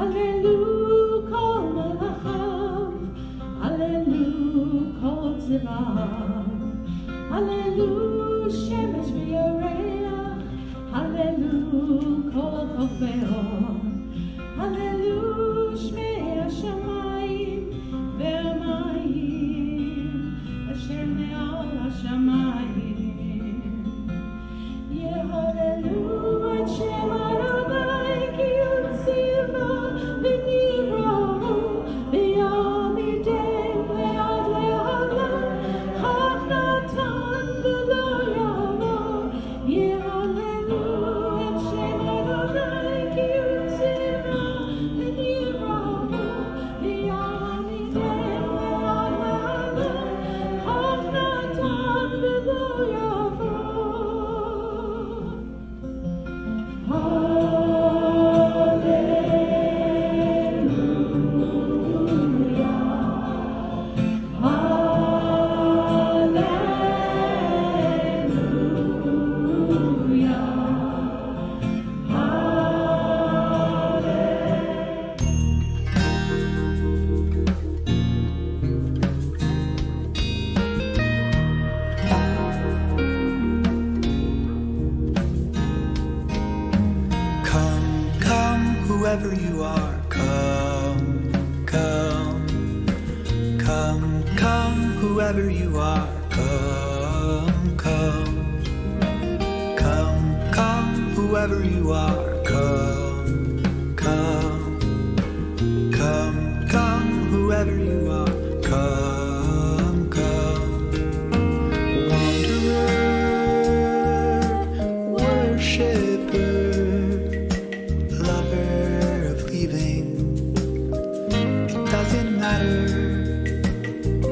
Hallelu kol melachav, Hallelu kol tzvav, Hallelu shemesh v'yareach, Hallelu kol chokveo, Hallelu shmei hashamayim ve'amayim, asher me'al hashamayim. Yehalelu et shem Adonai ki yotziva v'nirahu b'yom idei ve'ad le'olam chach natan v'lo yavo. Yehalelu et shem Adonai ki yotziva v'nirahu b'yom idei ve'ad le'olam chach natan v'lo yavo. Whoever you are, come, come, come, come, whoever you are, come, come, come, come, whoever you are, come, come, come, come, whoever you are, come, come, wanderer, worshipper, doesn't matter,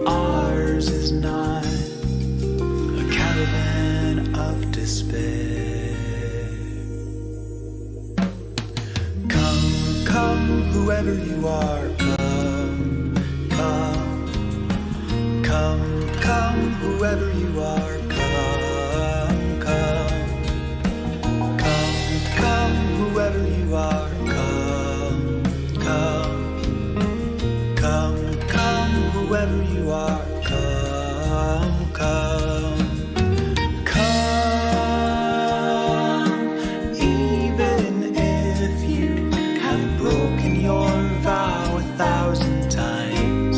ours is not a caravan of despair. Come, come, whoever you are, come, come, come, come, whoever you are, come, come, come, come, whoever you are, come, come. Come, come, whoever you are, come, come, come, even if you have broken your vow 1,000 times.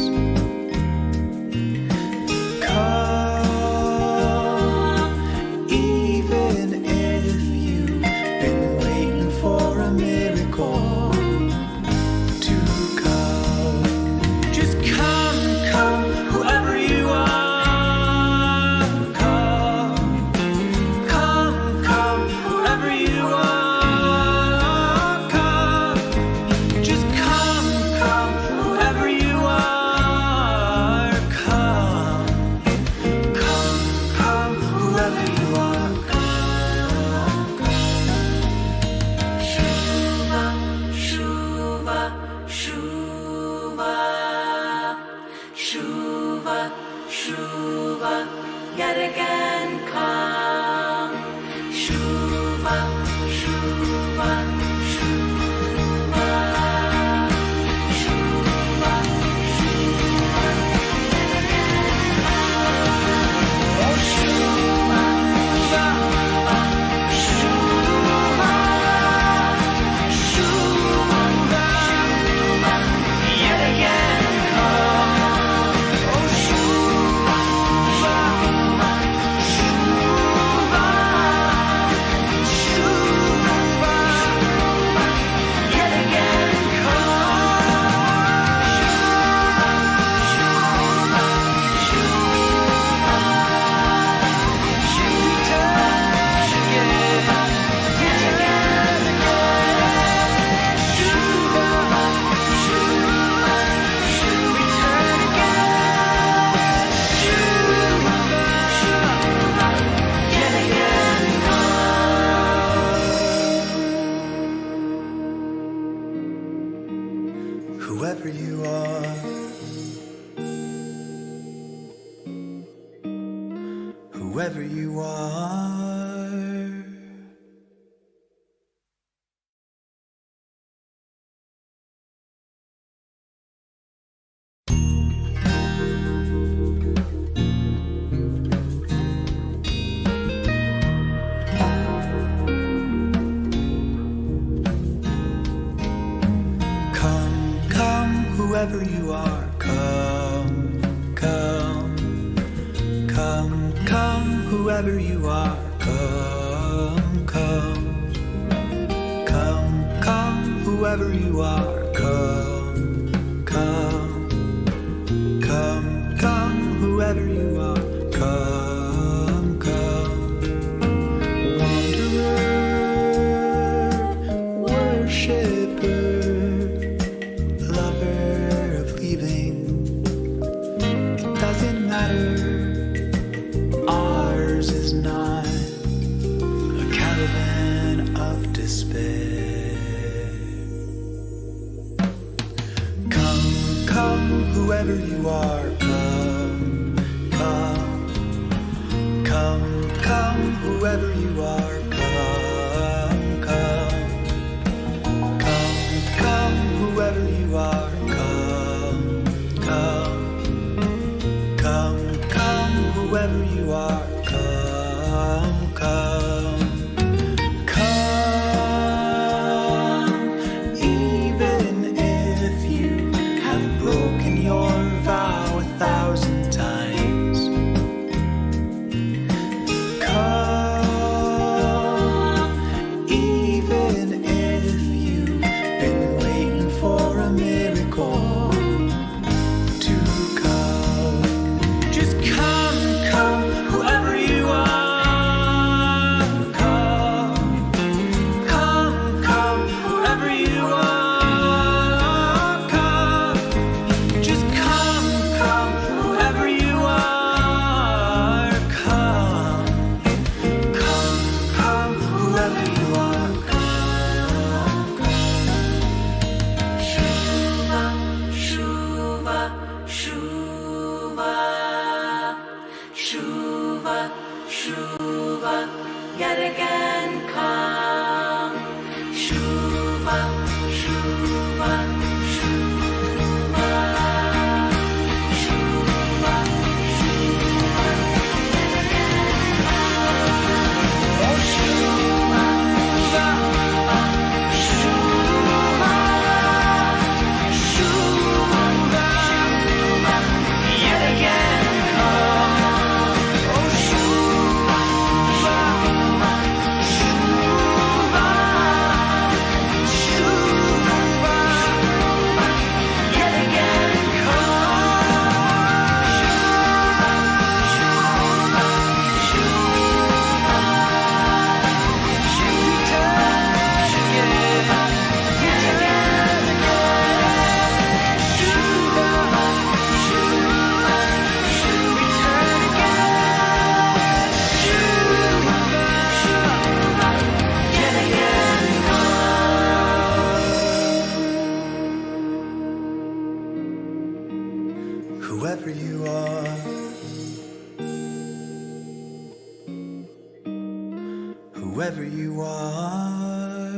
Come, even if you've been waiting for a miracle. Shuva, yet again come. Shuva, Shuva, Shuva, Shuva, Shuva, yet again come. Oh, Shuva, Shuva, Shuva, Shuva, Shuva, yet again come. Oh, Shuva, Shuva, Shuva, Shuva, yet again come. Whoever you are, whoever you are. whoever you are, come, come, come, come, whoever you are, come, come, come, come, whoever you are, come, come, come, come, whoever you are, come, come, wanderer, worshipper, lover of leaving, it doesn't matter, ours is not a caravan of despair. Come, come, whoever you are, come, come, come, come, whoever you are, come, come, come, come, whoever you are, come, come, come, come, whoever you are, come, come, come, even if you have broken your vow 1,000 times. Come, even if you've been waiting for a miracle to come. Just come, come, whoever you are. Come, come, come, whoever you are. Come, just come, come, whoever you are. Come, come, come, whoever you are. Come, come. Shuva, shuva, shuva, shuva, shuva, yet again come. Shuva, shuva, shuva, shuva, shuva, yet again come. Oh, shuva, shuva, shuva, shuva, yet again come. Oh, shuva, shuva, shuva, yet again Whoever you are, whoever you are.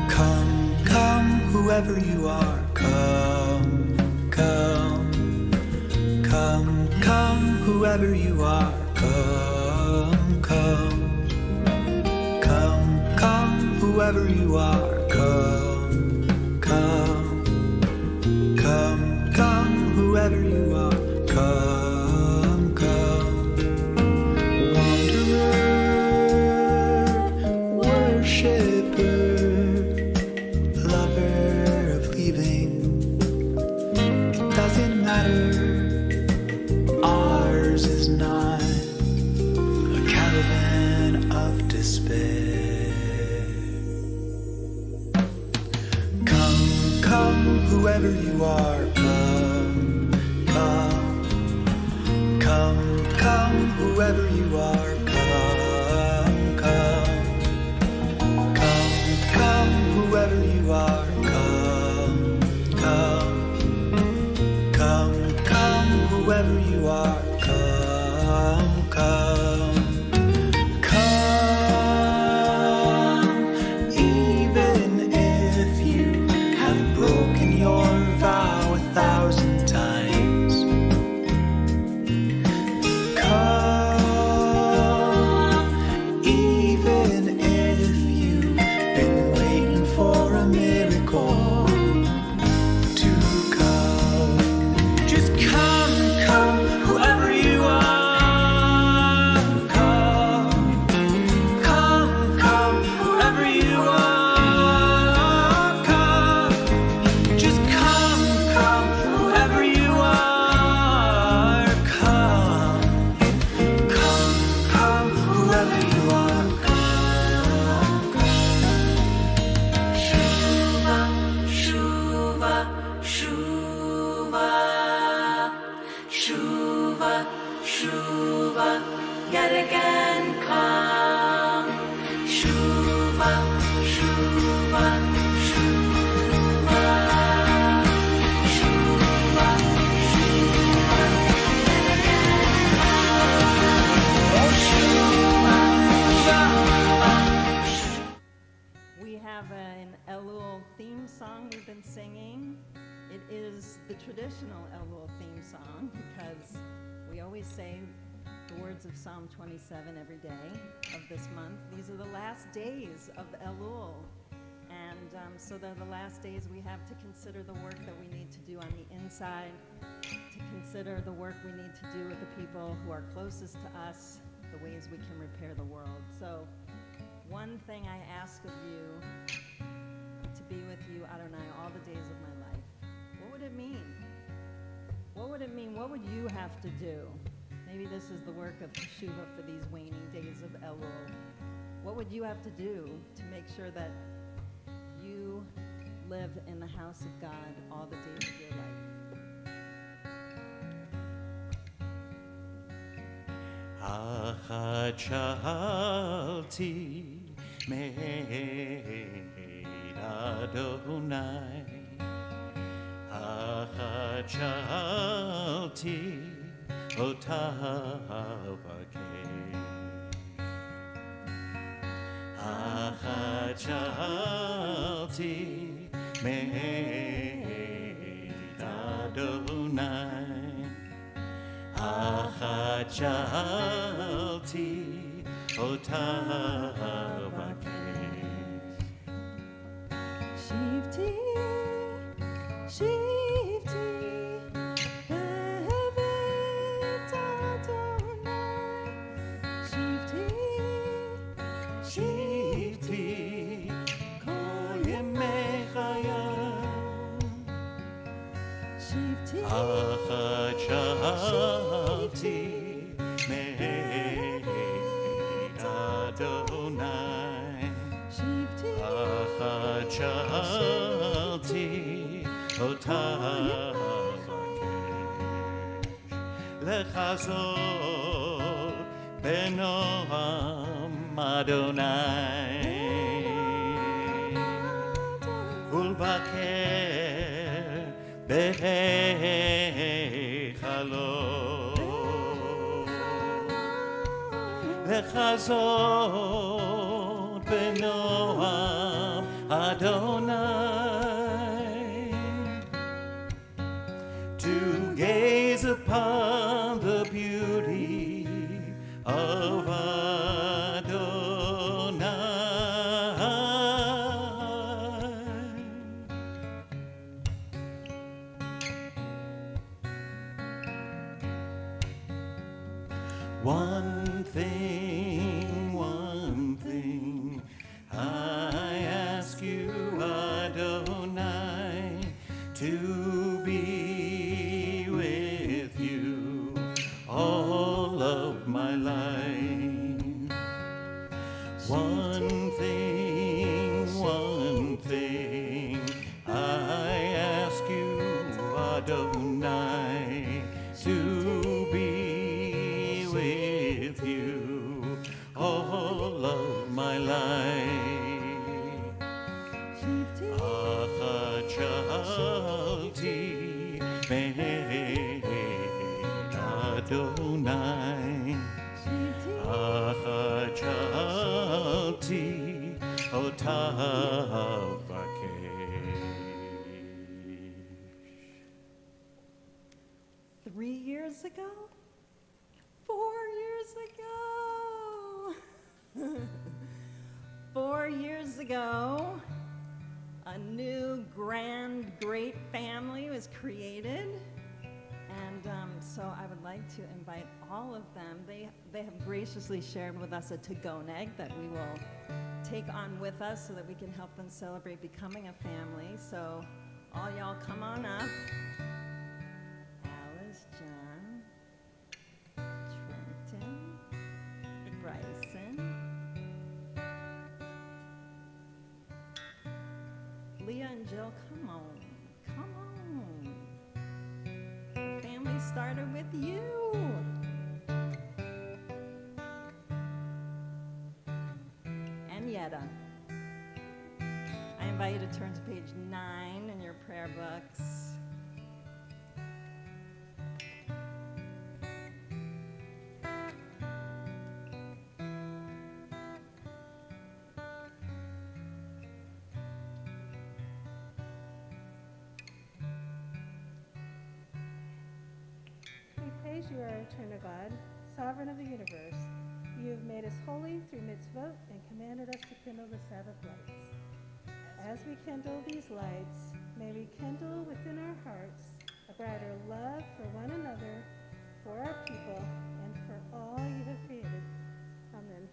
Come, come, whoever you are, come, come, come, come, whoever you are, come, come, come, come, whoever you are, come, come, come, come, whoever you are, come, come, wanderer, worshipper, lover of leaving, it doesn't matter, ours is not a caravan of despair. Come, come, whoever you are, come, come, come, come, whoever you are, come, come, come, come, whoever you are, come, come, come, come, whoever you are, come, come, come, שובה, שובה, שובה, שובה, We have an Elul theme song we've been singing. It is the traditional Elul theme song because we always say the words of Psalm 27 every day of this month. These are the last days of Elul. And so they're the last days we have to consider the work that we need to do on the inside, to consider the work we need to do with the people who are closest to us, the ways we can repair the world. So one thing I ask of you, to be with you, Adonai, all the days of my life. What would it mean? What would it mean? What would you have to do? Maybe this is the work of Teshuvah for these waning days of Elul. What would you have to do to make sure that you live in the house of God all the days of your life? אחת שאלתי מאת אדוני, אחת שאלתי אותה אבקש, אחת שאלתי מאת אדוני, אחת שאלתי אותה אבקש. שבתי, שבתי, בבית אדוני. שבתי, שבתי כל ימי חיי, שבתי, אחת שאלתי מאת אדוני, שבתי, אחת שאלתי אותה אבקש, לחזור בנועם אדוני, ולבקר בהיכלו, לחזור בנועם אדוני, to gaze upon the beauty of Adonai. One thing, I ask you, Adonai, to be with you all of my life. One thing, I ask you, Adonai, to be with you all of my life. אחת שאלתי מאת אדוני, אחת שאלתי אותה אבקש. 3 years ago? 4 years ago? 4 years ago, a new, grand, great family was created. And so I would like to invite all of them. They have graciously shared with us a to-go neg that we will take on with us so that we can help them celebrate becoming a family. So all y'all come on up. Alice, John, Trenton, Bryson, Leah and Jill, come on, come on. The family started with you. And Marietta. I invite you to turn to page 9 in your prayer books. We praise you, our eternal God, sovereign of the universe. You have made us holy through mitzvot and commanded us to kindle the Sabbath lights. As we kindle these lights, may we kindle within our hearts a brighter love for one another, for our people, and for all you have created. Amen.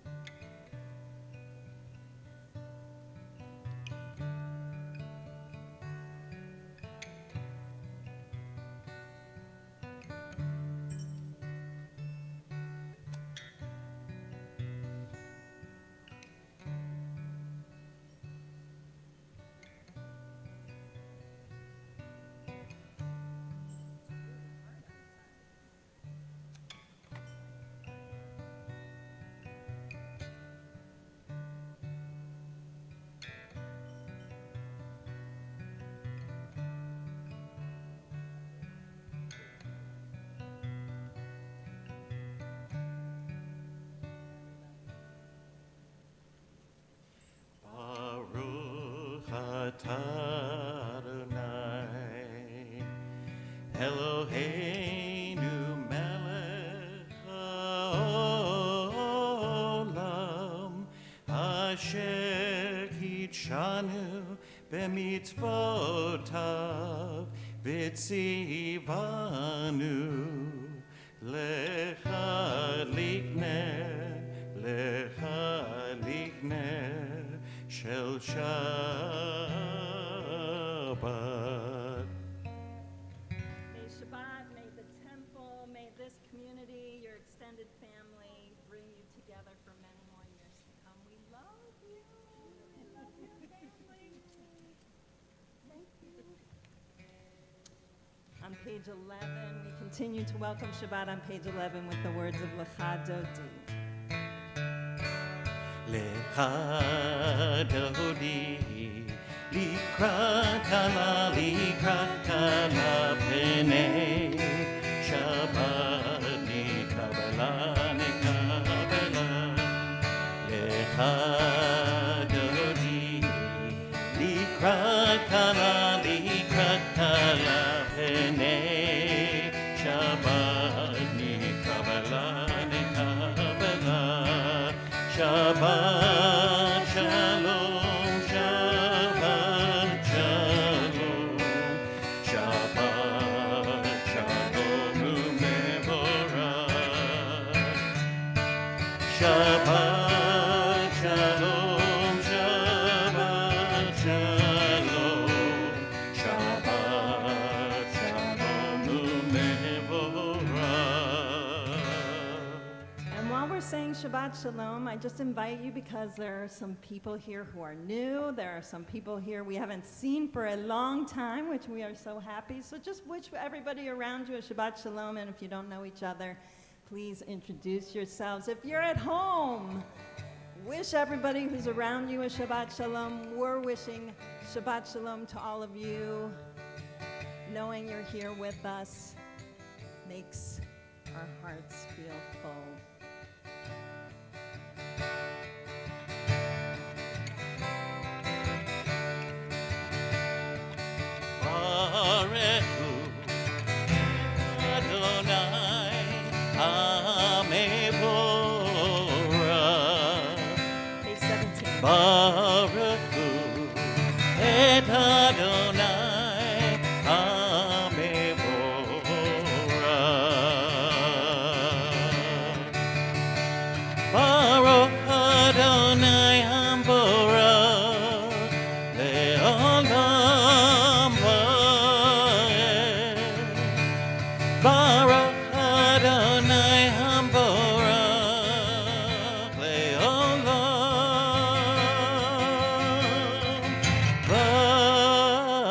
Baruch atah Adonai, Eloheinu melech haolam, asher kitshanu b'mitzvotav v'tzivanu lechadlikner shel Shabbat. May Shabbat, may the temple, may this community, your extended family, bring you together for many more years to come. We love you. We love your family. Thank you. On page 11, we continue to welcome Shabbat on page 11 with the words of Lecha Dodi. Lecha Dodi, likrat kala pnei Shabbat nikabela. Lecha Dodi, likrat kala pnei Shabbat nikabela. Shabbat shalom, Shabbat shalom, Shabbat shalom umevorach. Shabbat shalom, Shabbat shalom, Shabbat shalom umevorach. And while we're saying Shabbat Shalom, I just invite you because there are some people here who are new. There are some people here we haven't seen for a long time, which we are so happy. So just wish everybody around you a Shabbat Shalom. And if you don't know each other, please introduce yourselves. If you're at home, wish everybody who's around you a Shabbat Shalom. We're wishing Shabbat Shalom to all of you. Knowing you're here with us makes our hearts feel full. Barechu Adonai Hamevorach. Page 17. Barechu et Adonai Hamevorach. Baruch Adonai Hamevorach le'olam va'ed. Baruch Adonai Hamevorach le'olam va'ed.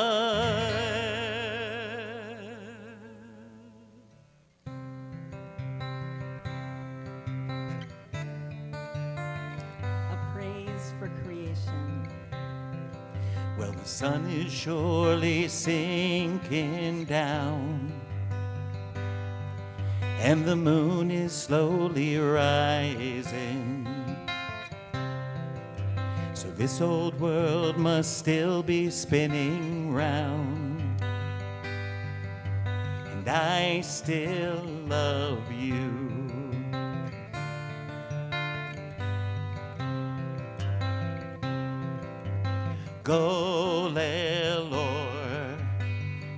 Well, the sun is surely sinking down, and the moon is slowly rising. So this old world must still be spinning round, and I still love you. Go lelor,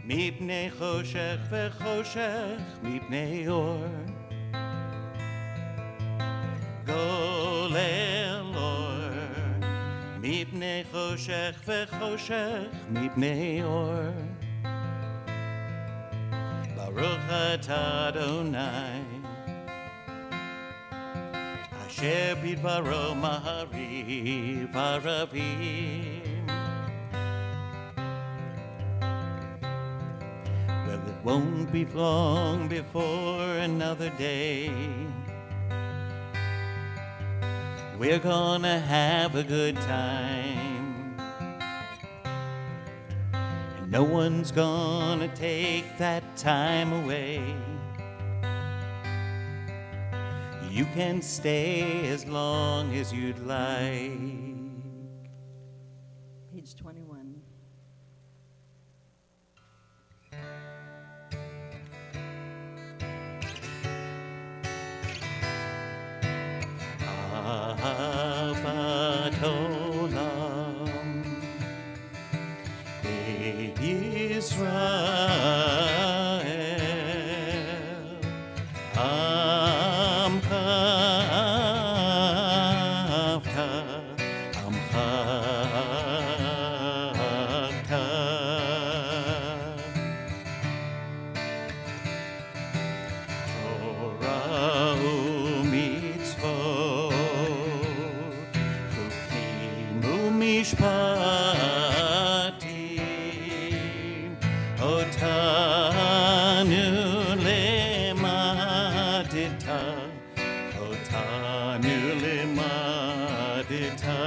mipnei choshech vechoshech mipnei or. Go lelor, mipnei choshech vechoshech mipnei or. Baruch atah Adonai, asher bidvaro mahariv haravim. Well, it won't be long before another day we're gonna have a good time, and no one's gonna take that time away. You can stay as long as you'd like. Page 21. Ahavat olam, Beit Yisrael, Amcha avta, Amcha avta. Torah u'mitzvot, chukim u'mishpatim, otanu lemadita, otanu lemadita.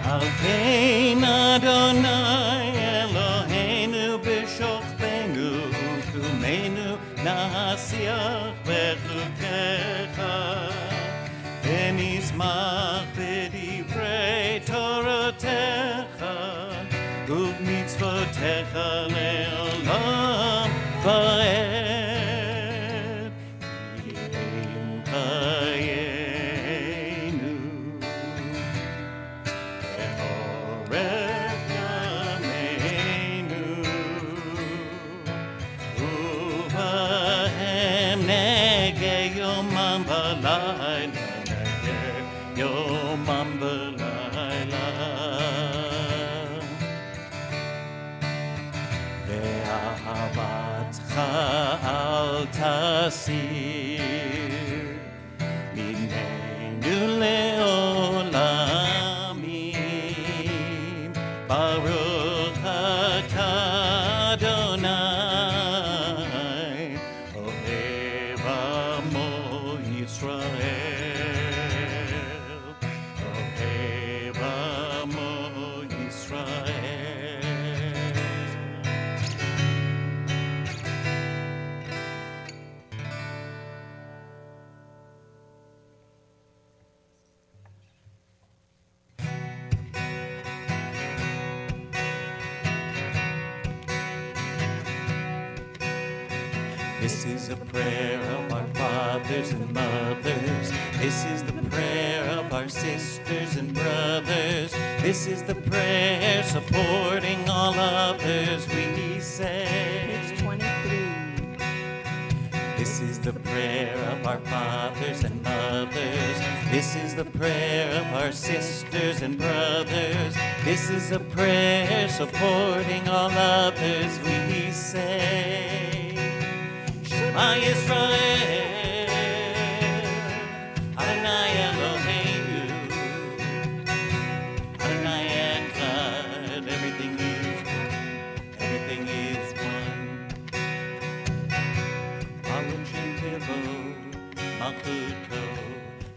Al kein Adonai Eloheinu b'shochtenu kumenu nasiach b'chukecha v'nizmach b'divrei Toratecha u'mitzvotecha le'olam va'ed Yim chayenu Orech yameinu uvahem negeh yomam v'layla, negeh yomam v'layla. Ve'ahavatcha al tasir minenu le'olamim. Baruch atah Adonai, ohev amo Yisrael, ohev amo Yisrael. This is a prayer of our fathers and mothers. This is the prayer of our sisters and brothers. This is the prayer supporting all others. We say, Page 23. this is the prayer of our fathers and mothers. This is the prayer of our sisters and brothers. This is a prayer supporting all others. We say, Shema Yisrael, Adonai Eloheinu, Adonai Echad. Everything is one. Baruch Shem Tevo, Malchuto,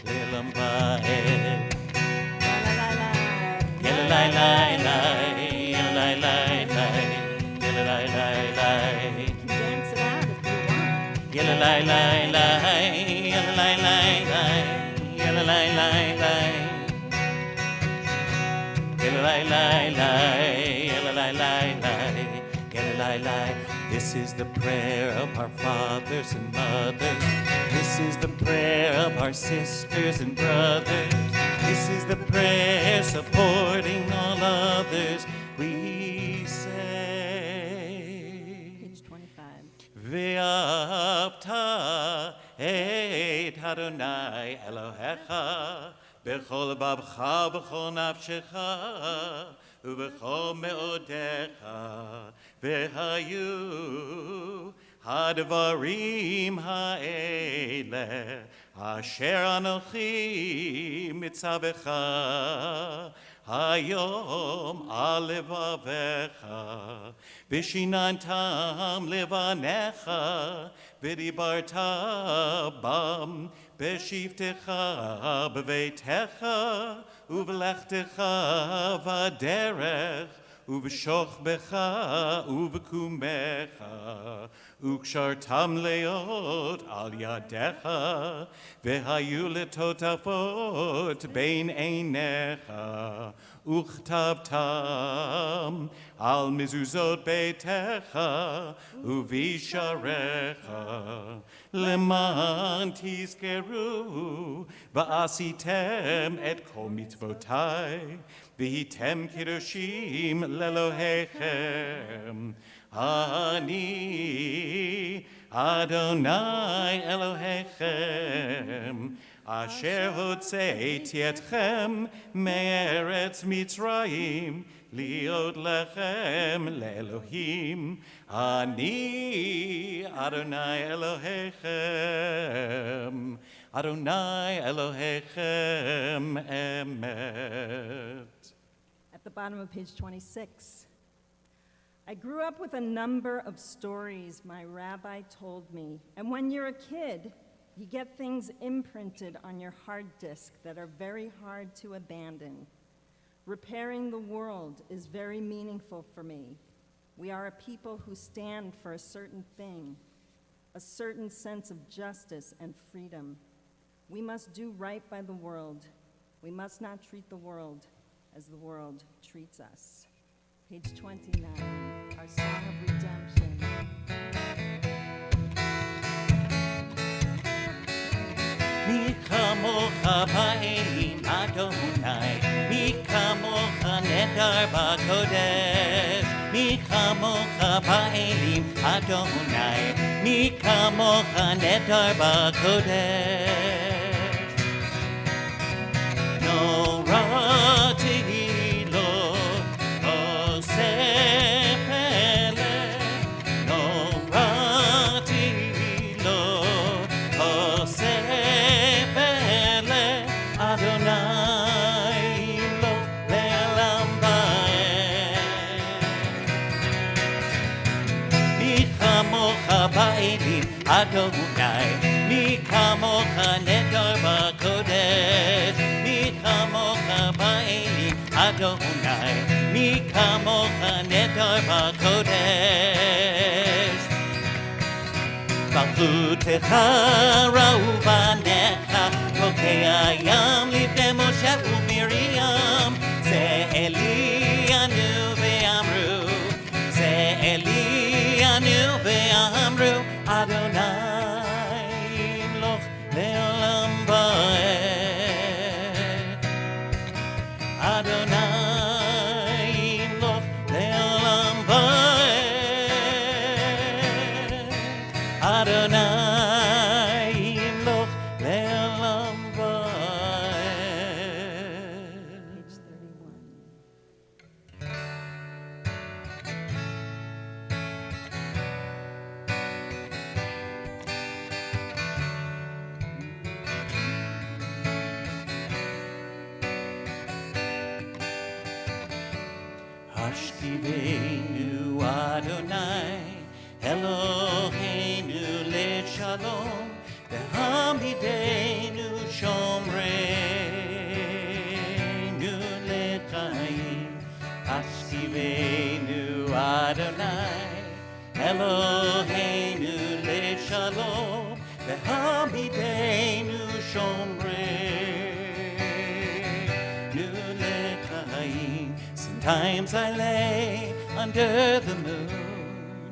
Le'olam Va'ed. Elalai, Elalai. This is the prayer of our fathers and mothers. This is the prayer of our sisters and brothers. This is the prayer supporting all others. We say, Page 25. Ve'avta et Adonai Elohecha b'chol babcha b'chol nafshecha ובכל מאודיך, והיו הדברים האלה, אשר אנוכי מצווך, היום על לבביך, ושיננתם לבניך, ודיברת בם, בשבתך, בביתך, ובלכתך בדרך, ובשוכבך ובקומך, וקשרתם להיות על ידיך, והיו לטוטפות בין עיניך, וכתבתם על מזוזות ביתך ובשעריך, למען תזכרו ועשיתם את כל מצוותיי, והייתם קדושים לאלוהיכם. אני אדוני אלוהיכם, אשר הוצאתי אתכם מארץ מצרים, להיות לכם לאלוהים. אני אדוני אלוהיכם, אדוני אלוהיכם אמת. At the bottom of page 26. I grew up with a number of stories my rabbi told me, and when you're a kid, you get things imprinted on your hard disk that are very hard to abandon. Repairing the world is very meaningful for me. We are a people who stand for a certain thing, a certain sense of justice and freedom. We must do right by the world. We must not treat the world as the world treats us. Page 29, our Song of Redemption. מי כמוך באלים אדוני, מי כמוך נדר בקודש, מי כמוך באלים אדוני, מי כמוך נדר בקודש. נורא תהילות עושה פלא, נורא תהילות עושה אדוני לא לעולם ועד. מי כמוך באלים אדוני, מי כמוך נדר בקודש, מי כמוך באלים אדוני, מי כמוך נדר בקודש. מלכותך ראו בניך, חוקי הים לפני משה ומרים, זה אלי ענו ואמרו, זה אלי ענו ואמרו, אדוני ימלוך לעולם ועד. אדוני ימלוך לעולם ועד. אדוני ימלוך לעולם ועד. Page 31. השכיבנו אדוני אלוהינו לשלום, והעמידנו שומרנו לחיים. השכיבנו אדוני אלוהינו לשלום, והעמידנו שומרנו Sometimes I lay under the moon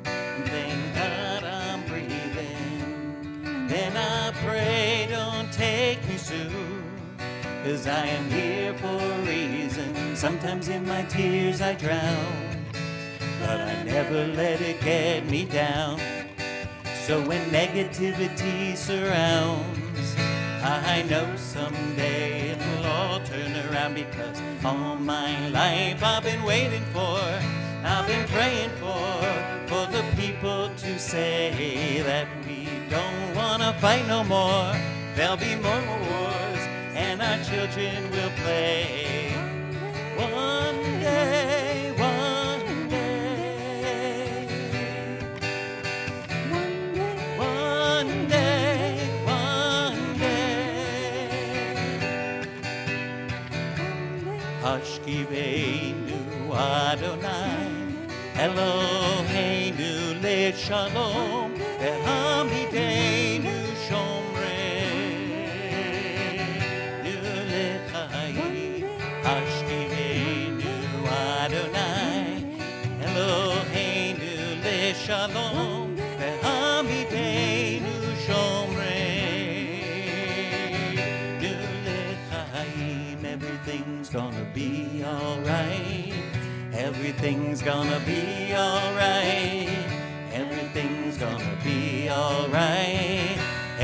and thank God I'm breathing. Then I pray, don't take me soon, 'cause I am here for a reason. Sometimes in my tears I drown, but I never let it get me down. So when negativity surrounds, I know someday it will all turn around, because all my life I've been waiting for, I've been praying for the people to say that we don't want to fight no more. There'll be more wars and our children will play. One day, one day, one day, one day. Hashkiveinu Adonai, Eloheinu leShalom, ve'hamidenu shomreinu lechaim. Hashkiveinu Adonai, Eloheinu leShalom, ve'hamidenu shomreinu lechaim. Everything's gonna be alright. Everything's gonna be alright. Everything's gonna be alright.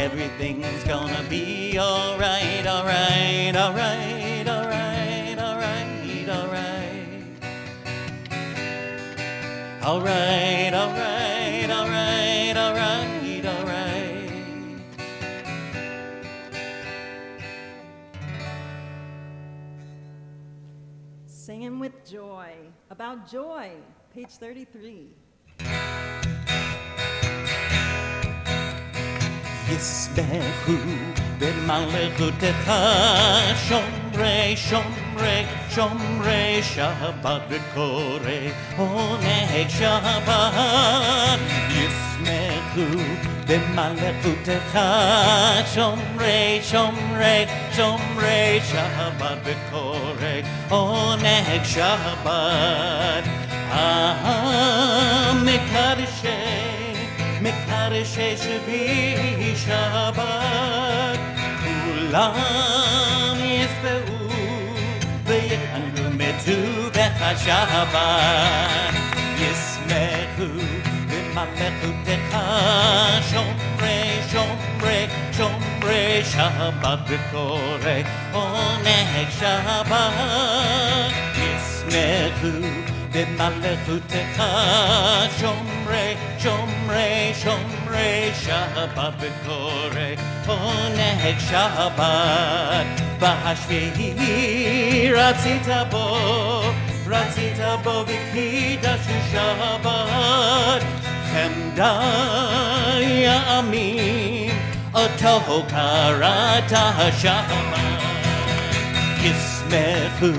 Everything's gonna be alright, alright, alright, alright, alright, alright. Alright, alright, alright, alright, alright. Singing with joy. About joy, page 33. Yisbechu b'malechutecha, shomrei, shomrei, shomrei Shabbat v'korei oneg Shabbat. Yisbechu b'malechutecha, shomrei, shomrei, shomrei Shabbat v'korei oneg Shabbat. Mekadeshei Shvi Shabbat, Kulam Yisbehu v'yekanu metu b'cha Shabbat. Yismechu b'malechutecha, shomrei, shomrei, shomrei Shabbat v'korei oneg Shabbat. Yismechu b'malechutecha, shomrei, shomrei, shomrei Shabbat v'korei oneg Shabbat. B'hashvi'i ratzita bo v'kidashu Shabbat. Chemda ya'amim oto karata Shabbat. Yismechu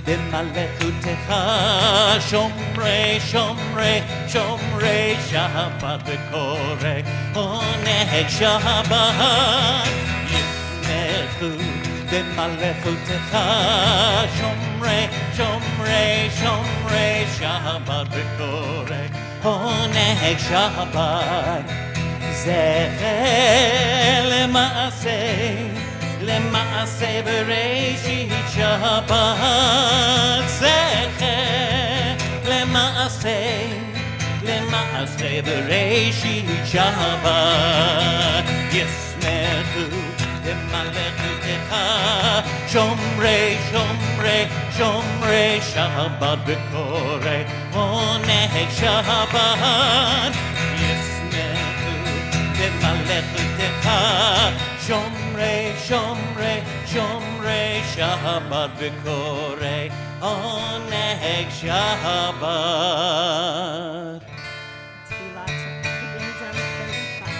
b'malechutecha, shomrei, shomrei, shomrei Shabbat v'korei oneg Shabbat. Yismechu b'malechutecha, shomrei, shomrei, shomrei Shabbat v'korei oneg Shabbat. Zecher למעשה בראשית שבת. זכר למעשה בראשית שבת. ישמחו במלאכתך, שומרי שומרי שומרי שבת וקורא עונג שבת. ישמחו במלאכתך, שומרי שומרי שומרי שבת וקורא עונג שבת. Tefillah begins on 35.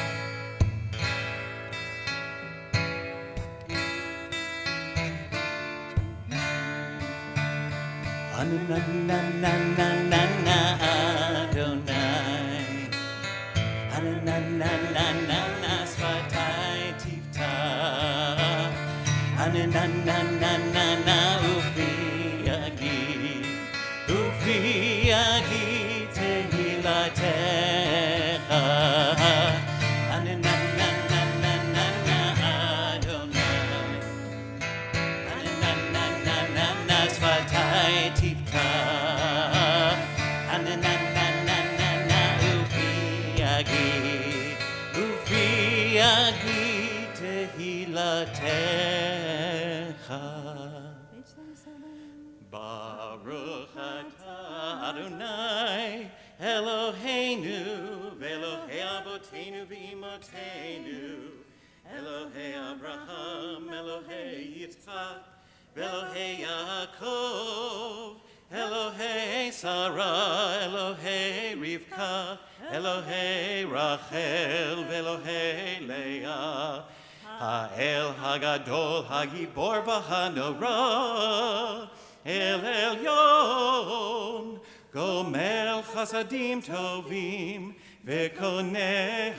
Anananananana Adonai, Anananananana Sfatai Tiftach, Anananananana Ufi Yagi, יגיד תהילתך. שפתי תפתח, ופי יגיד תהילתך. ברוך אתה אדוני אלוהינו ואלוהי אבותינו ואמותינו, אלוהי אברהם, אלוהי יצחק ואלוהי יעקב, אלוהי שרה, אלוהי רבקה, אלוהי רחל ואלוהי לאה, האל הגדול, הגיבור והנורא, אל עליון, גומל חסדים טובים וקונה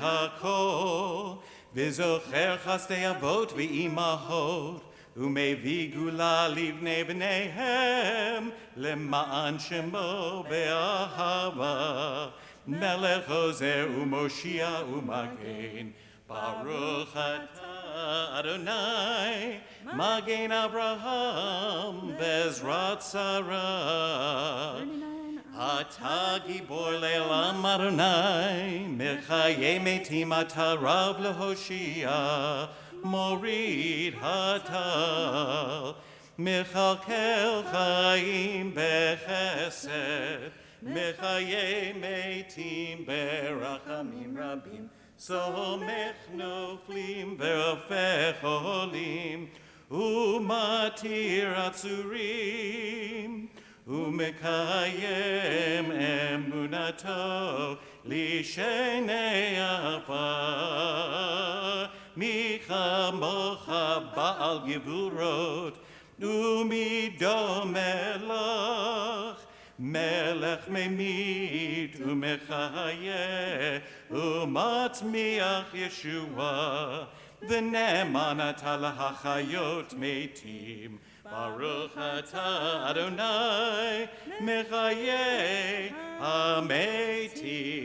הכל, וזוכר חסדי אבות ואימהות, ומביא גאולה לבני בניהם, למען שמו באהבה, מלך עוזר ומושיע ומגן. ברוך אתה אדוני מגן אברהם בעזרת שרה. אתה גיבור לעולם אדוני, מחיי מתים אתה רב להושיע, מוריד הטל, מכלכל חיים בחסד, מחיי מתים ברחמים רבים, סומך נופלים ורופא חולים, ומתיר עצורים, ומקיים אמונתו לשני עפר. מי כמוך בעל גבורות ומידו מלך, מלך ממית ומחיה ומצמיח ישועה, ונאמן אתה להחיות מתים. ברוך אתה אדוני מחיי המתים.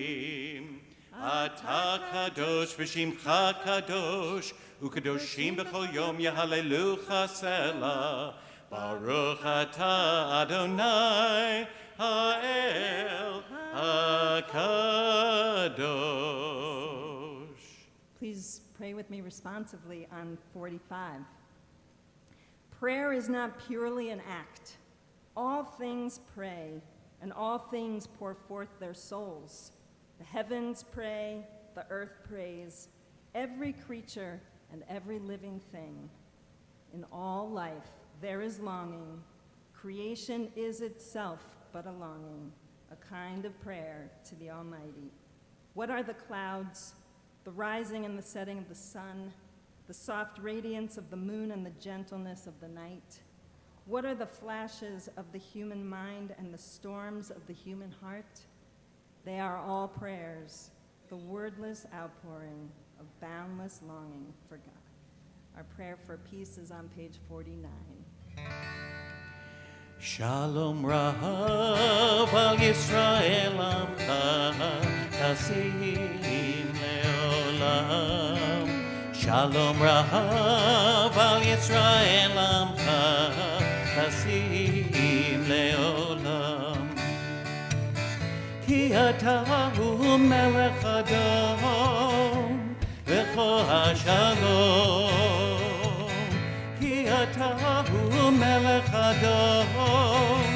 אתה קדוש ושמך קדוש, וקדושים בכל יום יהללוך סלה. ברוך אתה אדוני האל הקדוש. Please pray with me responsively on 45. Prayer is not purely an act. All things pray, and all things pour forth their souls. The heavens pray, the earth prays, every creature and every living thing. In all life there is longing. Creation is itself but a longing, a kind of prayer to the Almighty. What are the clouds, the rising and the setting of the sun, the soft radiance of the moon and the gentleness of the night? What are the flashes of the human mind and the storms of the human heart? They are all prayers, the wordless outpouring of boundless longing for God. Our prayer for peace is on page 49. Shalom Rav al Yisrael Amcha Tasim Leolam. Shalom Rav al Yisrael Amcha Tasim Leolam. Ki ata hu melech Adon v'cho hashalom. Ki ata hu melech Adon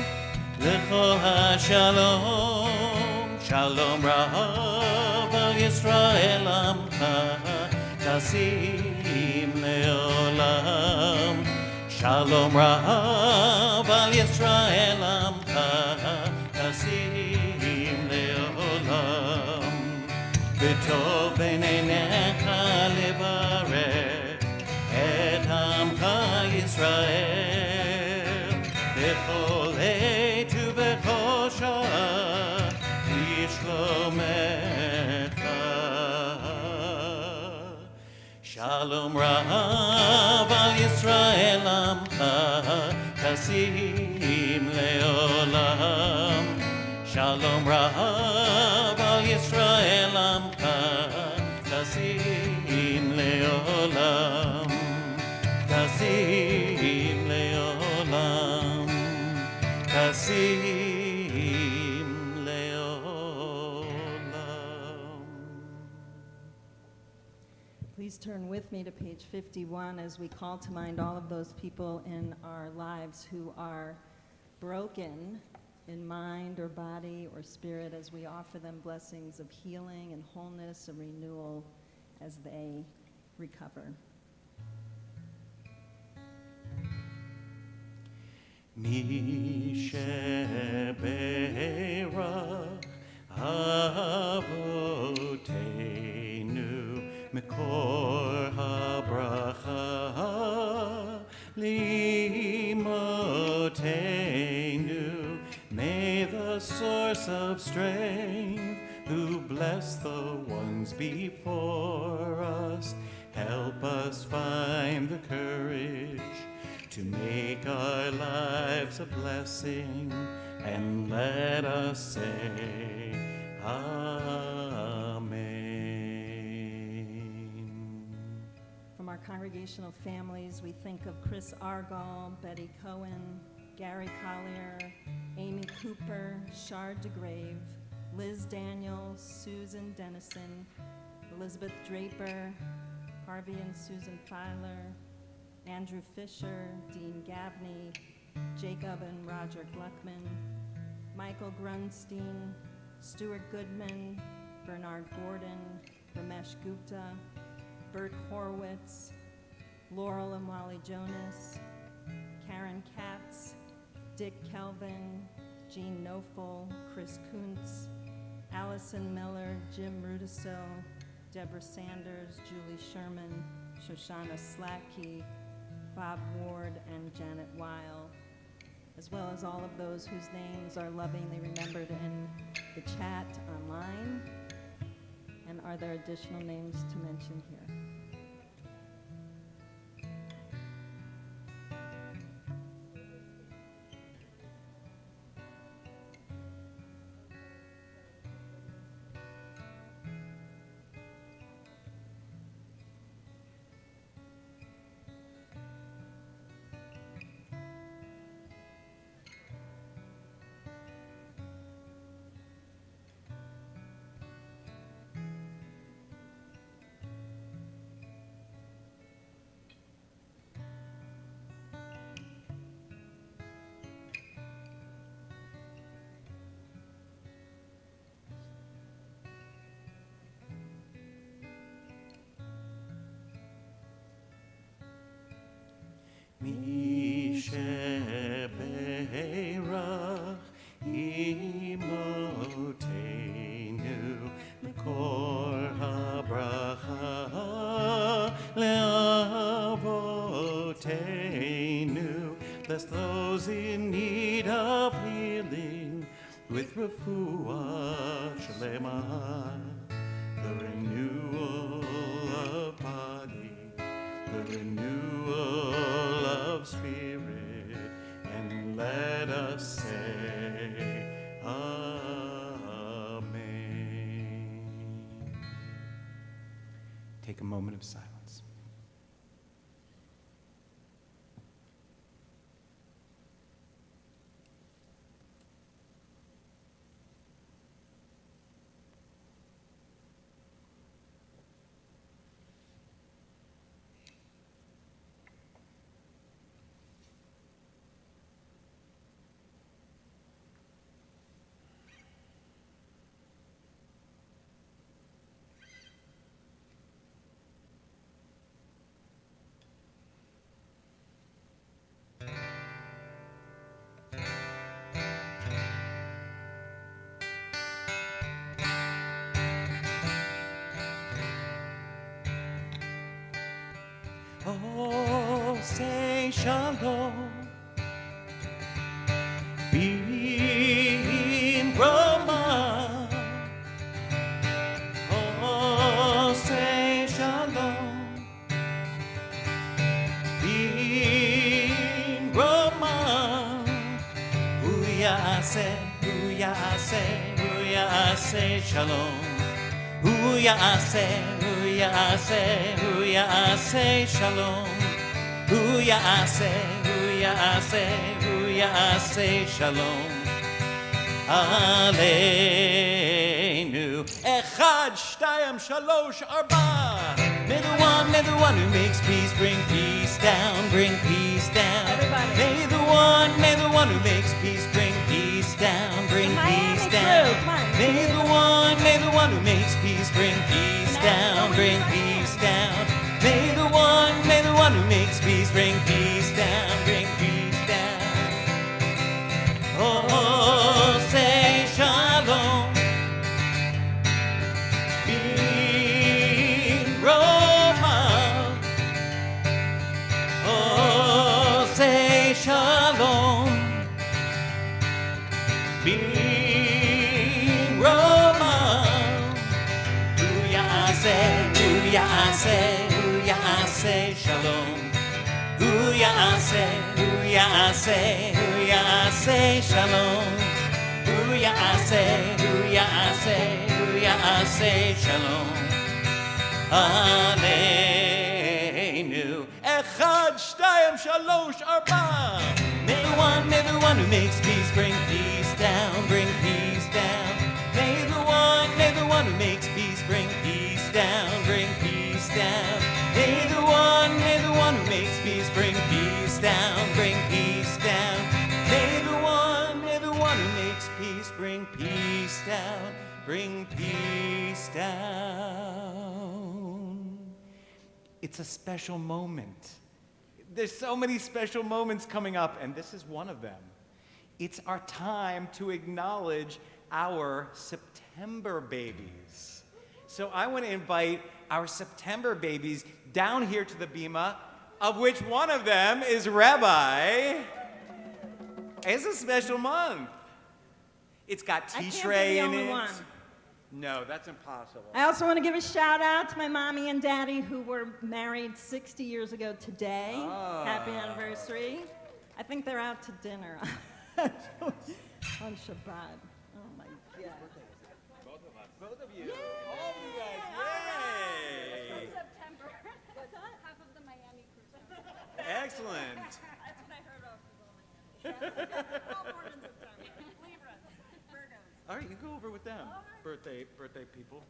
v'cho hashalom. Shalom Rav al Yisrael Amcha Tasim Leolam. Shalom Rav al Yisrael Amcha Tasim Leolam. V'tov b'neinecha levarech et Amcha Yisrael b'chol עת ובכל שעה לשלומך. Shalom Rav al Yisrael Amcha Tasim Leolam. Shalom Rahav al Yisrael Amcha, Tasim leolam, Tasim leolam, Tasim leolam. Please turn with me to page 51 as we call to mind all of those people in our lives who are broken in mind or body or spirit, as we offer them blessings of healing and wholeness and renewal as they recover. Mi sheberach avoteinu mikor habracha limotenu. May the source of strength, who bless the ones before us, help us find the courage to make our lives a blessing, and let us say Amen. From our congregational families, we think of Chris Argall, Betty Cohen, Gary Collier, Amy Cooper, Shard DeGrave, Liz Daniels, Susan Dennison, Elizabeth Draper, Harvey and Susan Filer, Andrew Fisher, Dean Gabney, Jacob and Roger Gluckman, Michael Grunstein, Stuart Goodman, Bernard Gordon, Ramesh Gupta, Bert Horwitz, Laurel and Wally Jonas, Karen Katz, Dick Kelvin, Jean Nofel, Chris Kuntz, Allison Miller, Jim Rudisil, Deborah Sanders, Julie Sherman, Shoshana Slacky, Bob Ward, and Janet Weil, as well as all of those whose names are lovingly remembered in the chat online. And are there additional names to mention here? Mi sheberach imotenu mikor habracha leavotenu. Bless those in need of healing with refuah shlema, the renewal of body, the renewal of spirit, and let us say Amen. Take a moment of silence. Oh, say shalom, Bim Brahma. Oh, say shalom, Bim Brahma. Uyase, ya'aseh shalom. Hu ya'aseh shalom. Hu ya'aseh shalom. Aleinu. Echad, shtayim, shalosh, arba. May the one who makes peace bring peace down, bring peace down. Everybody. May the one who makes peace bring peace down, bring Miami peace crew, down. come on. May the one who makes peace bring peace down, bring peace down. May the one who makes peace bring peace down, bring peace down. Oh, say shalom. Roma. Oh, say shalom. Be Roma. Hu ya'aseh shalom. Hu ya'aseh shalom. Hu ya'aseh shalom. Aleinu. Echad, shtayim, shalosh, arba. May the one who makes peace bring peace down, bring peace down. May the one who makes peace bring peace down, bring peace down. May the one who makes peace bring peace down, bring peace down. May the one who makes peace bring peace down, bring peace down. It's a special moment. There's so many special moments coming up, and this is one of them. It's our time to acknowledge our September babies. So I want to invite our September babies down here to the bima, of which one of them is Rabbi. It's a special month. It's got I can't be Tishrei the in only it. one. No, that's impossible. I also want to give a shout out to my mommy and daddy who were married 60 years ago today. Happy anniversary. I think they're out to dinner on Shabbat. Oh my God. Both of you. Yay! All of you guys. Yay! September. What's that? Half of the Miami crew. Excellent. That's what I heard of. All born in September. Libras. Virgos. All right, you go over with them. Birthday people.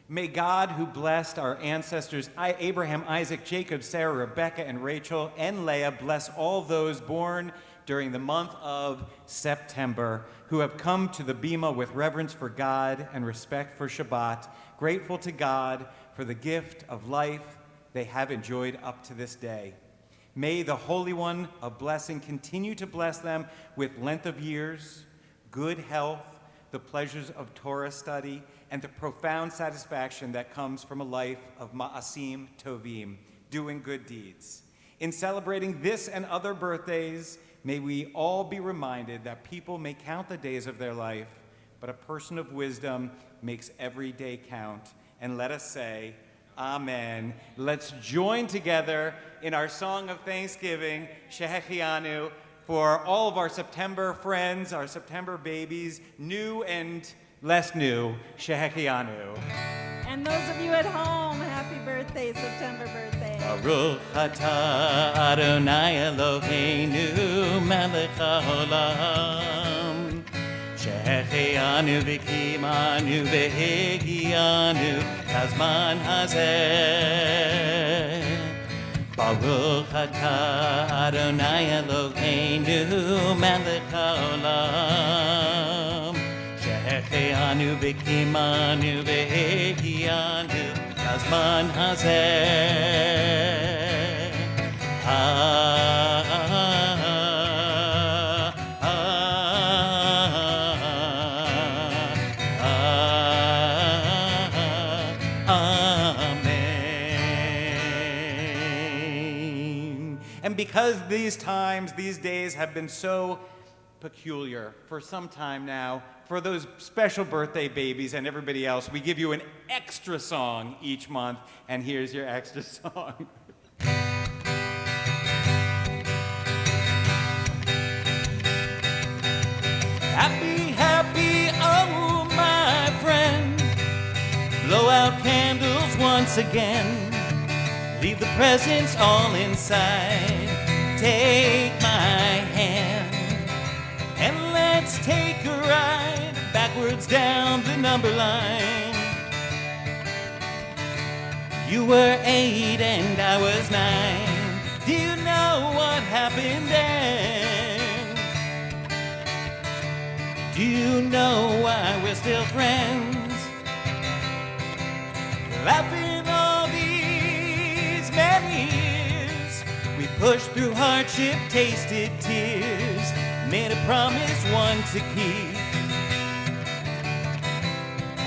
May God, who blessed our ancestors, Abraham, Isaac, Jacob, Sarah, Rebecca, and Rachel, and Leah, bless all those born during the month of September who have come to the bima with reverence for God and respect for Shabbat, grateful to God for the gift of life they have enjoyed up to this day. May the Holy One of blessing continue to bless them with length of years, good health, the pleasures of Torah study, and the profound satisfaction that comes from a life of ma'asim tovim, doing good deeds. In celebrating this and other birthdays, may we all be reminded that people may count the days of their life, but a person of wisdom makes every day count. And let us say, Amen. Let's join together in our song of thanksgiving, Shehechianu, for all of our September friends, our September babies, new and less new, Shehechianu. And those of you at home, happy birthday, September birthday. Baruch atah Adonai Eloheinu melech haolam Shehechianu v'kimanu v'hegianu kazman hazeh Baruch atah Adonai Eloheinu melech haolam Shehechianu v'kimanu v'hegianu kazman hazeh Amen. And because these times, these days have been so peculiar for some time now, for those special birthday babies and everybody else, we give you an extra song each month, and here's your extra song. Happy once again. Leave the presents all inside. Take my hand and let's take a ride backwards down the number line. You were 8 and I was 9. Do you know what happened then? Do you know why we're still friends? Laughing all these many years, we pushed through hardship, tasted tears, made a promise, one to keep.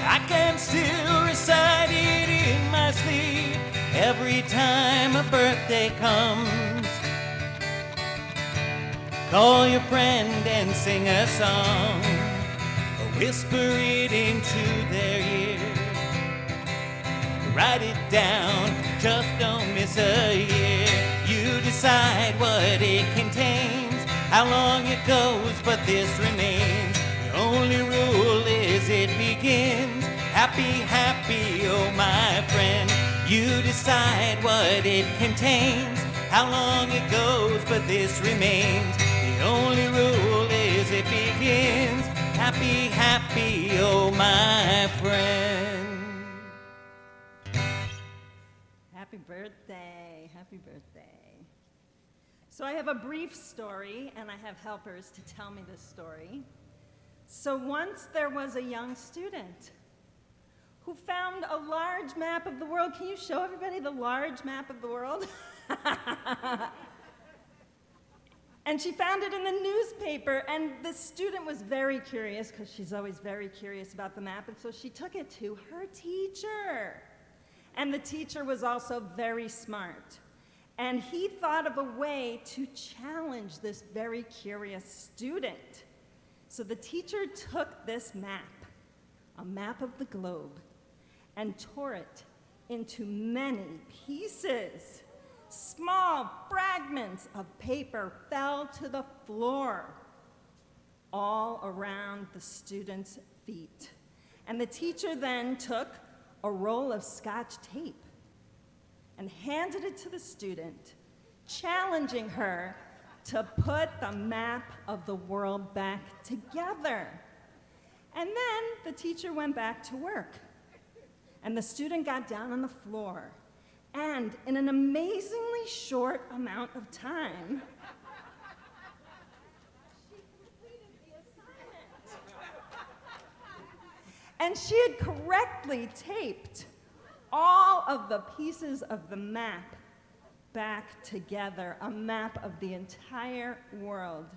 I can still recite it in my sleep every time a birthday comes. Call your friend and sing a song, or whisper it into their ear. Write it down, just don't miss a year. You decide what it contains, how long it goes, but this remains. The only rule is it begins. Happy, happy, oh my friend. You decide what it contains, how long it goes, but this remains. The only rule is it begins. Happy, happy, oh my friend. Happy birthday, happy birthday. So I have a brief story, and I have helpers to tell me this story. So once there was a young student who found a large map of the world. Can you show everybody the large map of the world? And she found it in the newspaper, and the student was very curious, because she's always very curious about the map, and so she took it to her teacher. And the teacher was also very smart. And he thought of a way to challenge this very curious student. So the teacher took this map, a map of the globe, and tore it into many pieces. Small fragments of paper fell to the floor, all around the student's feet. And the teacher then took a roll of Scotch tape and handed it to the student, challenging her to put the map of the world back together. And then the teacher went back to work, and the student got down on the floor, and in an amazingly short amount of time, she completed the assignment. And she had correctly taped all of the pieces of the map back together, a map of the entire world.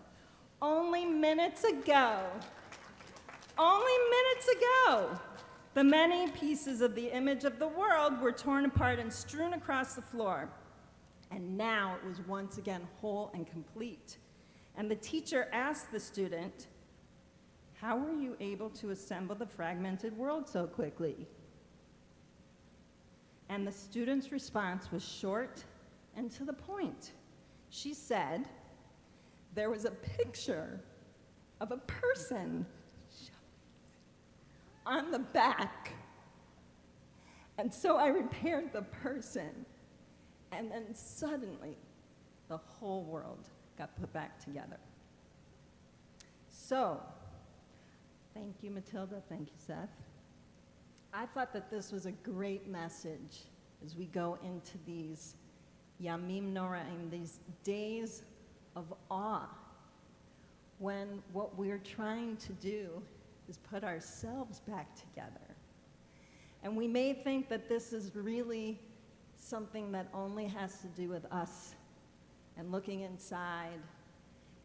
Only minutes ago, the many pieces of the image of the world were torn apart and strewn across the floor. And now it was once again whole and complete. And the teacher asked the student, "How were you able to assemble the fragmented world so quickly?" And the student's response was short and to the point. She said, "There was a picture of a person on the back. And so I repaired the person, and then suddenly the whole world got put back together." So, thank you, Matilda. Thank you, Seth. I thought that this was a great message as we go into these Yamim Noraim, these days of awe, when what we're trying to do is put ourselves back together. And we may think that this is really something that only has to do with us and looking inside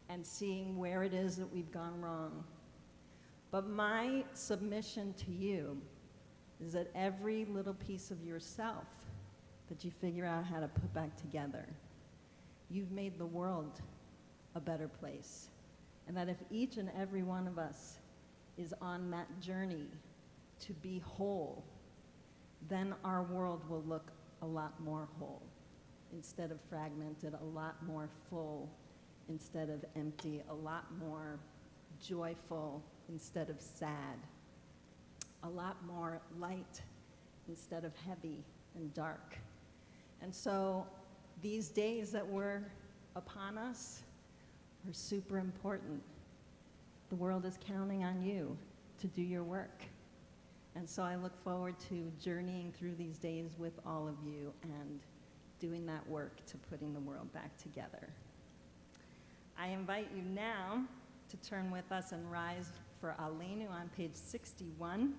and seeing where it is that we've gone wrong. But my submission to you is that every little piece of yourself that you figure out how to put back together, you've made the world a better place. And that if each and every one of us is on that journey to be whole, then our world will look a lot more whole. Instead of fragmented, a lot more full instead of empty, a lot more joyful instead of sad, a lot more light instead of heavy, and dark. And so these days that were upon us are super important. The world is counting on you to do your work. And so I look forward to journeying through these days with all of you and doing that work to putting the world back together. I invite you now to turn with us and rise for Aleinu on page 61.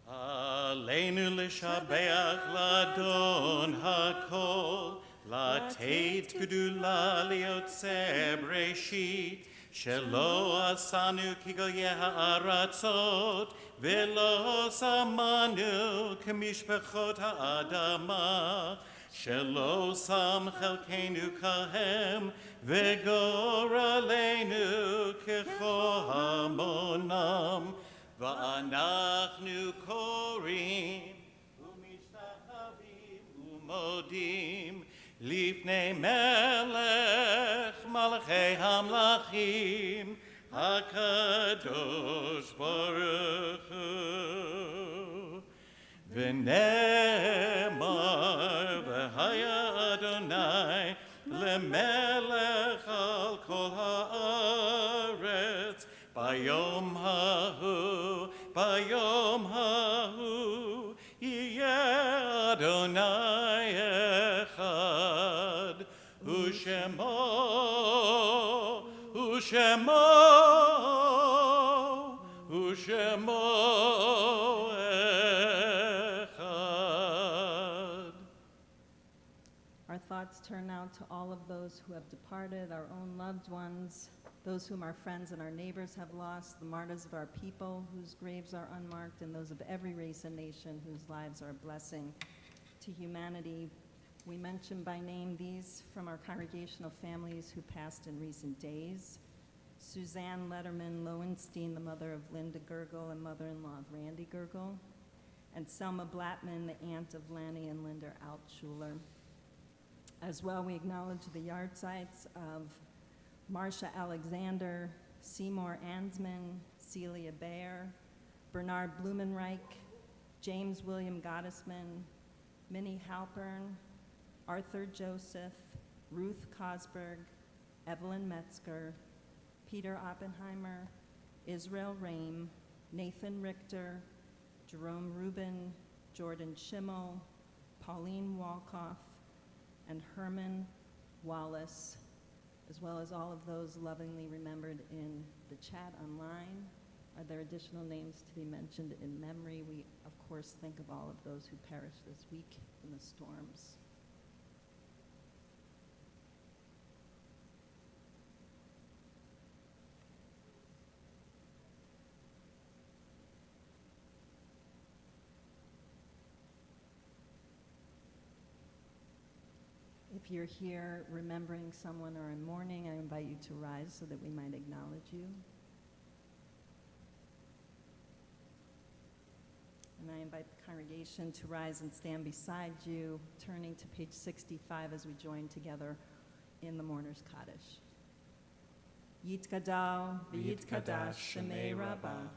Aleinu l'shabeach ladon hakol, לתת גדולה ליוצא בראשית, שלא עשנו כגויי הארצות, ולא שמנו כמשפחות האדמה, שלא שם חלקנו כהם, וגורלנו כחומונם, ואנחנו קוראים ומשתחווים ומודים לפני מלך מלכי המלכים, הקדוש ברוך הוא. ונאמר והיה אדוני למלך על כל הארץ, ביום ההוא יהיה אדוני אחד, ושמו אחד. Our thoughts turn now to all of those who have departed, our own loved ones, those whom our friends and our neighbors have lost, the martyrs of our people whose graves are unmarked, and those of every race and nation whose lives are a blessing to humanity. We mention by name these from our congregational families who passed in recent days. Suzanne Letterman Lowenstein, the mother of Linda Gergel and mother-in-law of Randy Gergel, and Selma Blattman, the aunt of Lanny and Linda Altschuler. As well, we acknowledge the yard sites of Marcia Alexander, Seymour Ansman, Celia Baer, Bernard Blumenreich, James William Gottesman, Minnie Halpern, Arthur Joseph, Ruth Cosberg, Evelyn Metzger, Peter Oppenheimer, Israel Rehm, Nathan Richter, Jerome Rubin, Jordan Schimmel, Pauline Walkoff, and Herman Wallace, as well as all of those lovingly remembered in the chat online. Are there additional names to be mentioned in memory? We, of course, think of all of those who perished this week in the storms. If you're here remembering someone or in mourning, I invite you to rise so that we might acknowledge you. And I invite the congregation to rise and stand beside you, turning to page 65 as we join together in the Mourner's Kaddish. Yitkadal v'yitkadash shemei Rabba,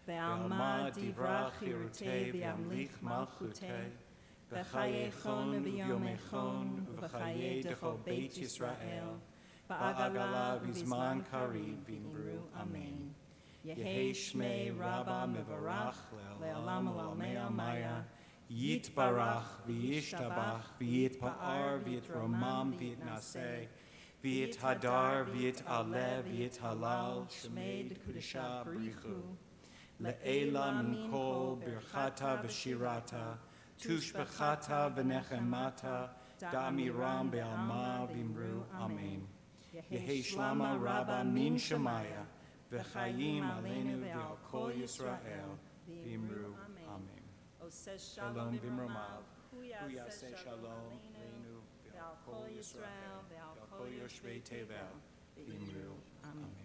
ve'alma divrach hirutei v'yamlich malchutei, v'chayechon v'yomechon v'chayei dechol Beit Yisrael, v'agala v'zman kariv v'imru amen. Yehei shmei Rabba mevarach le'olam olamei amaya, yitbarach v'yishtabach v'yitpa'ar v'yitromam v'yitnaseh, v'yithadar v'yit'aleh v'yithalal shmei d'kudisha b'richu, le'ela min kol birchata v'shirata, tushbechata v'nechemata, da'amiram be'alma v'imru amen. Yehei shlama Rabba min shemaya, v'chayim aleinu v'al kol Yisrael, v'imru amen. Shalom v'imromav, hu yaseh shalom aleinu v'al kol Yisrael, v'al kol yoshvei tevel, v'imru amen.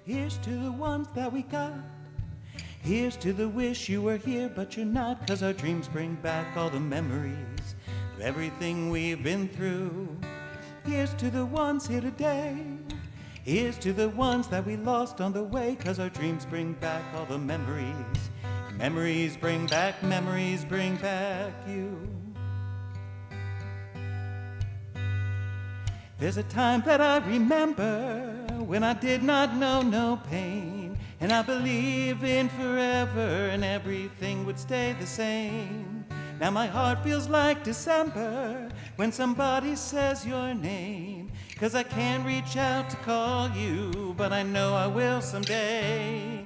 Here's to the ones that we got. Here's to the wish you were here, but you're not, 'cause our dreams bring back all the memories of everything we've been through. Here's to the ones here today. Here's to the ones that we lost on the way, 'cause our dreams bring back all the memories. Memories bring back you. There's a time that I remember when I did not know no pain, and I believe in forever and everything would stay the same. Now my heart feels like December when somebody says your name, 'cause I can't reach out to call you, but I know I will someday.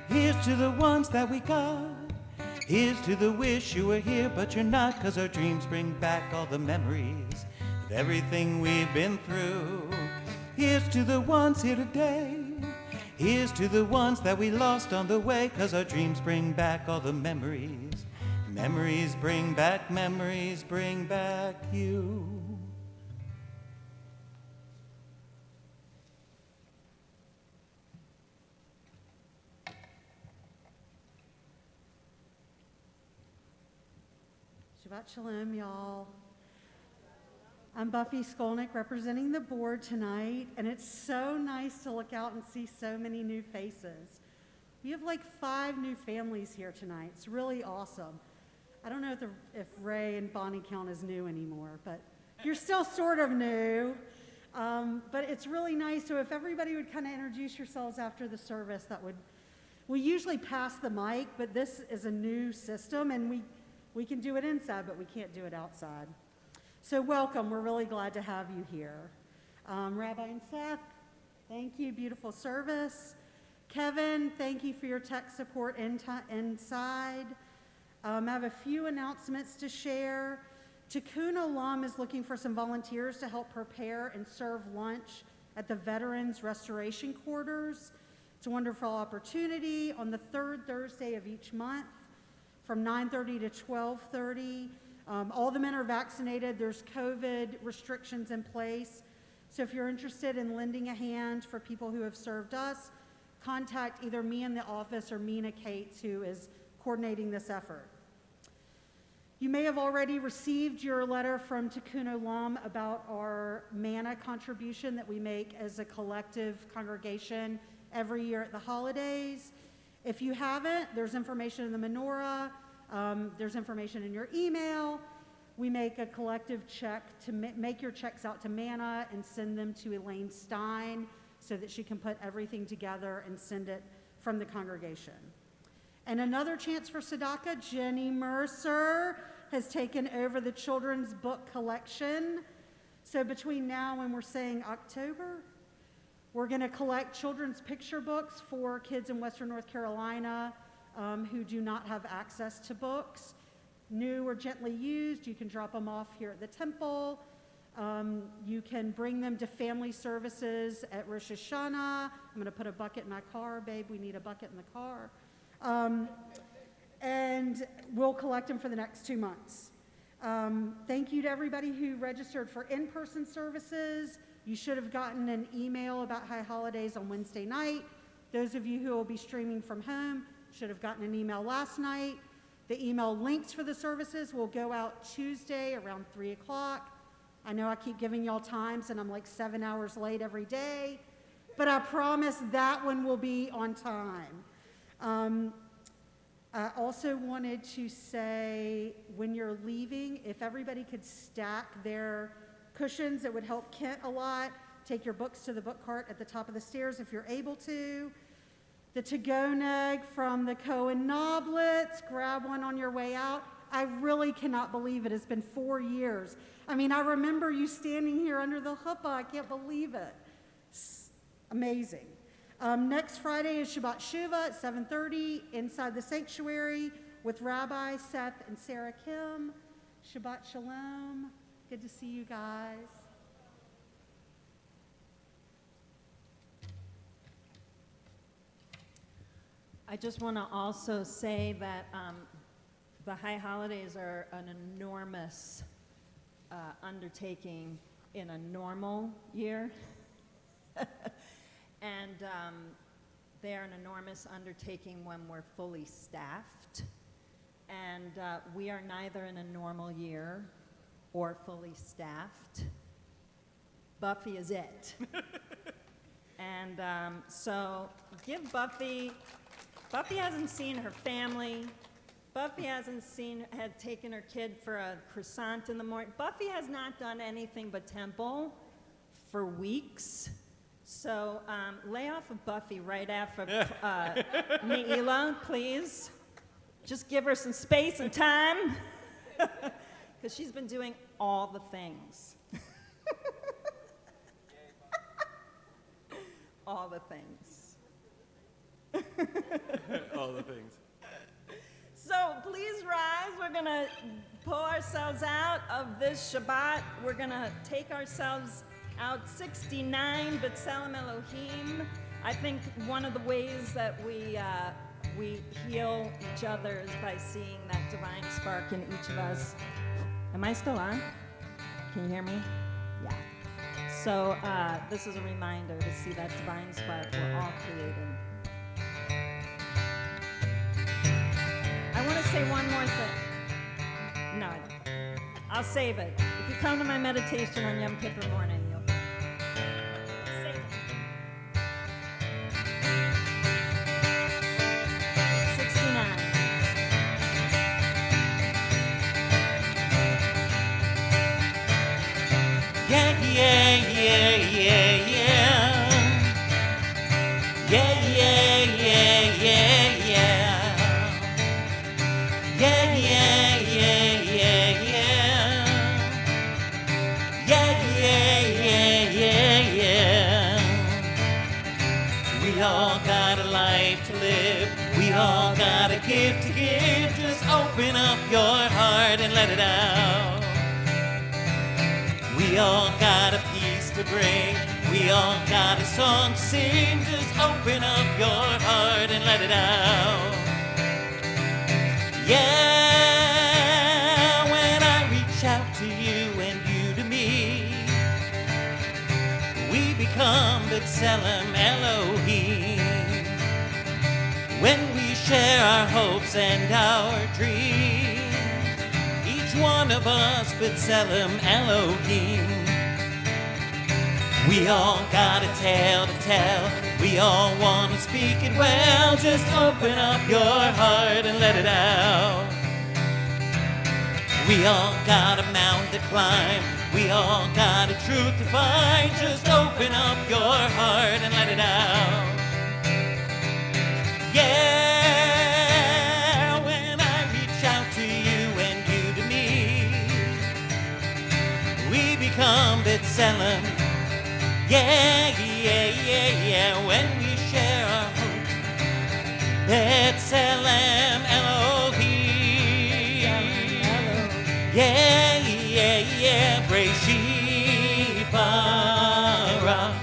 Here's to the ones that we got. Here's to the wish you were here, but you're not, 'cause our dreams bring back all the memories of everything we've been through. Here's to the ones here today. Here's to the ones that we lost on the way, 'cause our dreams bring back all the memories. Memories bring back you. Shabbat Shalom, y'all. I'm Buffy Skolnick representing the board tonight, and it's so nice to look out and see so many new faces. We have like 5 new families here tonight. It's really awesome. I don't know if Ray and Bonnie count as new anymore, but you're still sort of new. But it's really nice. So if everybody would kind of introduce yourselves after the service, we usually pass the mic, but this is a new system, and we can do it inside, but we can't do it outside. So welcome, we're really glad to have you here. Rabbi and Seth, thank you, beautiful service. Kevin, thank you for your tech support inside. I have a few announcements to share. Tikkun Olam is looking for some volunteers to help prepare and serve lunch at the Veterans Restoration Quarters. It's a wonderful opportunity on the 3rd Thursday of each month from 9:30 to 12:30. All the men are vaccinated. There's COVID restrictions in place. So if you're interested in lending a hand for people who have served us, contact either me in the office or Mina Cates, who is coordinating this effort. You may have already received your letter from Tikkun Olam about our manna contribution that we make as a collective congregation every year at the holidays. If you haven't, there's information in the menorah. There's information in your email. We make a collective check to make your checks out to Manna and send them to Elaine Stein so that she can put everything together and send it from the congregation. And another chance for tzedakah, Jenny Mercer has taken over the children's book collection. So between now and we're saying October, we're going to collect children's picture books for kids in Western North Carolina who do not have access to books. New or gently used, you can drop them off here at the temple. You can bring them to family services at Rosh Hashanah. I'm going to put a bucket in my car. Babe, we need a bucket in the car. And we'll collect them for the next 2 months. Thank you to everybody who registered for in-person services. You should have gotten an email about High Holidays on Wednesday night. Those of you who will be streaming from home should have gotten an email last night. The email links for the services will go out Tuesday around 3 o'clock. I know I keep giving y'all times and I'm like 7 hours late every day, but I promise that one will be on time. I also wanted to say, when you're leaving, if everybody could stack their cushions, it would help Kent a lot. Take your books to the book cart at the top of the stairs if you're able to. The to-go nug from the Cohen Noblets, grab one on your way out. I really cannot believe it has been 4 years. I mean, I remember you standing here under the chuppah. I can't believe it. It's amazing. Next Friday is Shabbat Shuvah at 7:30 inside the sanctuary with Rabbi, Seth, and Sarah Kim. Shabbat Shalom. Good to see you guys. I just want to also say that the High Holidays are an enormous undertaking in a normal year. And they're an enormous undertaking when we're fully staffed. And we are neither in a normal year or fully staffed. Buffy is it. And so give Buffy hasn't seen her family. Buffy had taken her kid for a croissant in the morning. Buffy has not done anything but temple for weeks. So lay off of Buffy right after Neela, please. Just give her some space and time. Because she's been doing all the things. All the things. All the things. So please rise. We're going to pull ourselves out of this Shabbat. We're going to take ourselves out 69, B'Tselem Elohim. I think one of the ways that we heal each other is by seeing that divine spark in each of us. Am I still on? Can you hear me? Yeah. So this is a reminder to see that divine spark we're all created. I want to say one more thing. No, I don't. I'll save it. If you come to my meditation on Yom Kippur morning, you'll save it. 69. Yeah, yeah, yeah, yeah, yeah. Yeah, yeah, yeah, yeah, yeah. Yeah, yeah, yeah, yeah, yeah. Yeah, yeah, yeah, yeah, yeah. We all got a life to live. We all got a gift to give. Just open up your heart and let it out. We all got a piece to bring. We all got a song to sing. Just open up your heart and let it out. Yeah, when I reach out to you and you to me, we become B'Tselem Elohim. When we share our hopes and our dreams, each one of us B'Tselem Elohim. We all got a tale to tell. We all want to speak it well. Just open up your heart and let it out. We all got a mountain to climb. We all got a truth to find. Just open up your heart and let it out. Yeah, when I reach out to you and you to me, we become B'Tselem. Yeah, yeah, yeah, yeah, when we share our hope, B'Tselem Elohim. Yeah, yeah, yeah, Breshit bara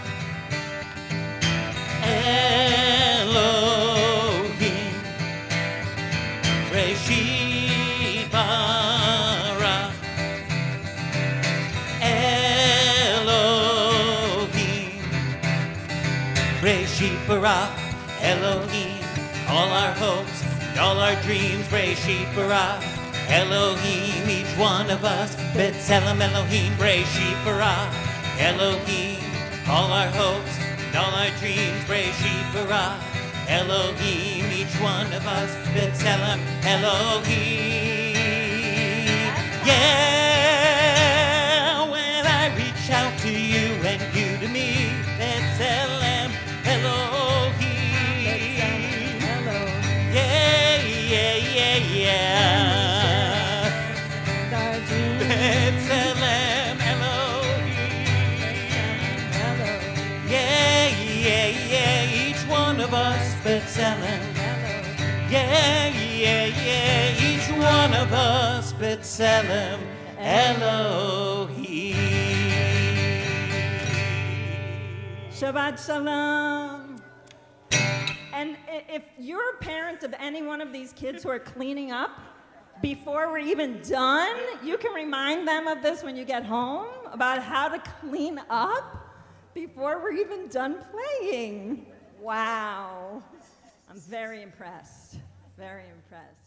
Elohim. Breshit bara Elohim. Breshit bara Elohim. All our hopes, all our dreams, Breshit bara Elohim, each one of us, B'Tselem Elohim, Breshit bara Elohim. All our hopes, all our dreams, Breshit bara Elohim, each one of us, B'Tselem Elohim. Yeah, when I reach out to you and you to me, B'Tselem Elohim. Yeah, yeah, yeah, yeah. B'Tselem Elohim. Yeah, yeah, yeah, each one of us, B'Tselem. Yeah, yeah, yeah, each one of us, B'Tselem Elohim. Shabbat Shalom. And if you're a parent of any one of these kids who are cleaning up before we're even done, you can remind them of this when you get home about how to clean up before we're even done playing. Wow. I'm very impressed. Very impressed.